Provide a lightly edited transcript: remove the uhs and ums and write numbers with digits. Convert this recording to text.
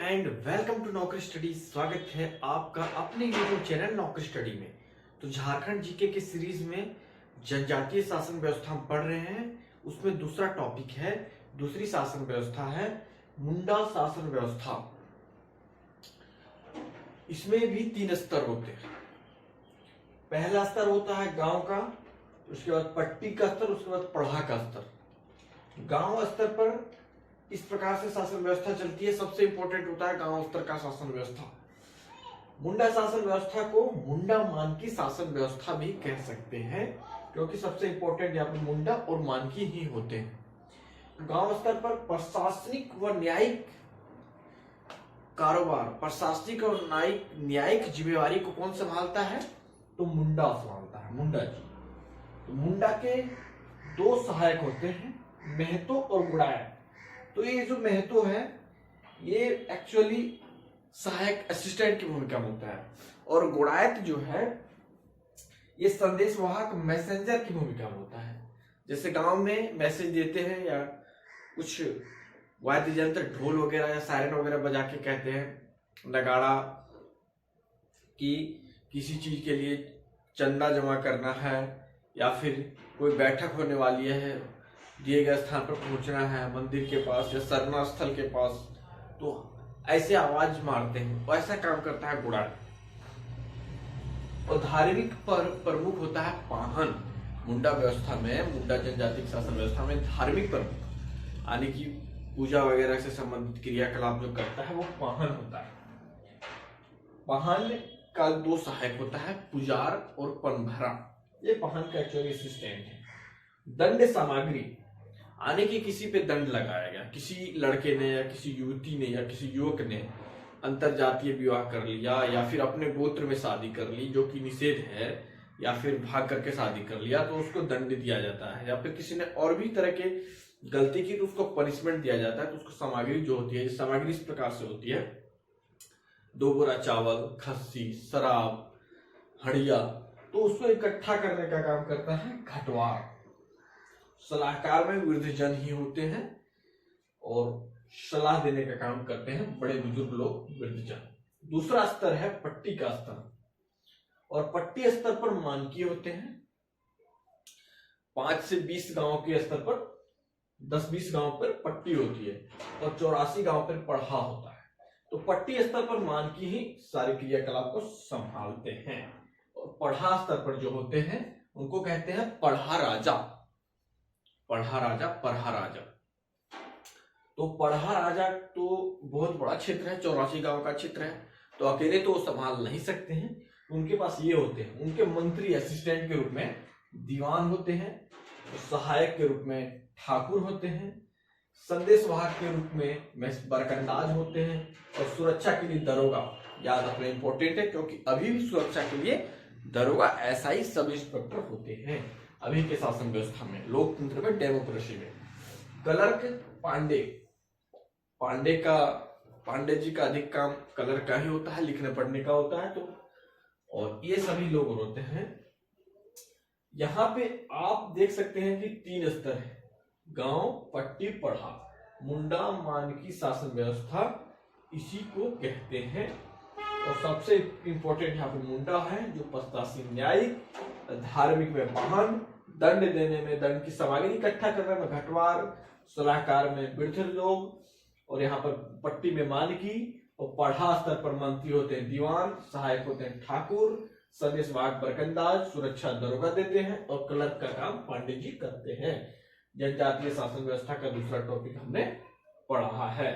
And welcome to नौकरी study. स्वागत है आपका अपने यूट्यूब चैनल नौकरी स्टडी में। तो झारखंड जीके के सीरीज में जनजातीय शासन व्यवस्था हम पढ़ रहे हैं। उसमें दूसरा टॉपिक है, दूसरी शासन व्यवस्था है मुंडा शासन व्यवस्था। इसमें भी 3 स्तर होते हैं। पहला स्तर होता है गांव का, उसके बाद पट्टी का स्तर, उसके बाद पढ़ा का स्तर। गांव स्तर पर इस प्रकार से शासन व्यवस्था चलती है। सबसे इंपॉर्टेंट होता है गांव स्तर का शासन व्यवस्था। मुंडा शासन व्यवस्था को मुंडा मानकी शासन व्यवस्था भी कह सकते हैं, क्योंकि सबसे इंपॉर्टेंट यहाँ पर मुंडा और मानकी ही होते हैं। गांव स्तर पर प्रशासनिक व न्यायिक कारोबार, प्रशासनिक और न्यायिक जिम्मेवारी को कौन संभालता है? तो मुंडा संभालता है, मुंडा जी। तो मुंडा के 2 सहायक होते हैं, महतो और गुड़ायत। तो ये जो महतो है ये एक्चुअली सहायक असिस्टेंट की भूमिका में होता है, और गुड़ायत जो है ये संदेशवाहक मैसेंजर की भूमिका में होता है। जैसे गांव में मैसेज देते हैं या कुछ वाद्य यंत्र, ढोल वगैरह या सायरन वगैरह बजा के कहते हैं, नगाड़ा कि किसी चीज के लिए चंदा जमा करना है या फिर कोई बैठक होने वाली है, दिए गए स्थान पर पहुंचना है, मंदिर के पास या सरना स्थल के पास, तो ऐसे आवाज मारते हैं। तो ऐसा काम करता है गुड़ायत। और धार्मिक पर प्रमुख होता है पाहन। मुंडा व्यवस्था में, मुंडा जनजाति शासन व्यवस्था में धार्मिक प्रमुख यानी कि पूजा वगैरह से संबंधित क्रियाकलाप जो करता है वो पाहन होता है। पाहन का 2 सहायक होता है, पुजार और पनभरा। ये पाहन का एक्चुअली असिस्टेंट है। दंड सामग्री यानी कि किसी पे दंड लगाया गया, किसी लड़के ने या किसी युवती ने या किसी युवक ने अंतरजातीय विवाह कर लिया या फिर अपने गोत्र में शादी कर ली जो कि निषेध है, या फिर भाग करके शादी कर लिया तो उसको दंड दिया जाता है। या फिर किसी ने और भी तरह के गलती की तो उसको पनिशमेंट दिया जाता है। तो उसको सामग्री जो होती है, सामग्री इस प्रकार से होती है: 2 बोरा चावल, खस्सी, शराब, हड़िया। तो उसको इकट्ठा करने का काम करता है घटवार। सलाहकार में वृद्धजन ही होते हैं और सलाह देने का काम करते हैं बड़े बुजुर्ग लोग, वृद्धजन। दूसरा स्तर है पट्टी का स्तर, और पट्टी स्तर पर मानकी होते हैं। 5 से 20 गांव के स्तर पर, 10-20 गांव पर पट्टी होती है और 84 गांव पर पढ़ा होता है। तो पट्टी स्तर पर मानकी ही सारे क्रियाकलाप को संभालते हैं। और पढ़ा स्तर पर जो होते हैं उनको कहते हैं पढ़ा राजा। पढ़ा राजा, पढ़ा राजा। तो पढ़ा राजा तो बहुत बड़ा क्षेत्र है, 84 गांव का क्षेत्र है, तो अकेले तो वो संभाल नहीं सकते हैं। उनके पास ये होते हैं, उनके मंत्री असिस्टेंट के रूप में दीवान होते हैं, सहायक के रूप में ठाकुर होते हैं, संदेशवाहक के रूप में बरकंदाज होते हैं, और सुरक्षा के लिए दरोगा। याद रखना इंपॉर्टेंट है, क्योंकि अभी भी सुरक्षा के लिए दरोगा एसआई सब इंस्पेक्टर होते हैं अभी के शासन व्यवस्था में, लोकतंत्र में, डेमोक्रेसी में। क्लर्क पांडे, पांडे जी का अधिक काम क्लर्क का ही होता है, लिखने पढ़ने का होता है। तो और ये सभी लोग होते हैं। यहाँ पे आप देख सकते हैं कि 3 स्तर है: गांव, पट्टी, पढ़ा। मुंडा मानकी शासन व्यवस्था इसी को कहते हैं। और सबसे इंपॉर्टेंट यहाँ पे मुंडा है, जो प्रशासनिक, न्यायिक, धार्मिक में पाहन, दंड देने में, दंड की सामग्री इकट्ठा करने में घटवार, सलाहकार में वृद्ध लोग, और यहाँ पर पट्टी में मानकी, और पढ़ा स्तर पर मंत्री होते हैं दीवान, सहायक होते हैं ठाकुर, संदेशवाहक बरकंदाज, सुरक्षा दरोगा देते हैं, और क्लर्क का काम पांडे जी करते हैं। जनजातीय शासन व्यवस्था का दूसरा टॉपिक हमने पढ़ा है।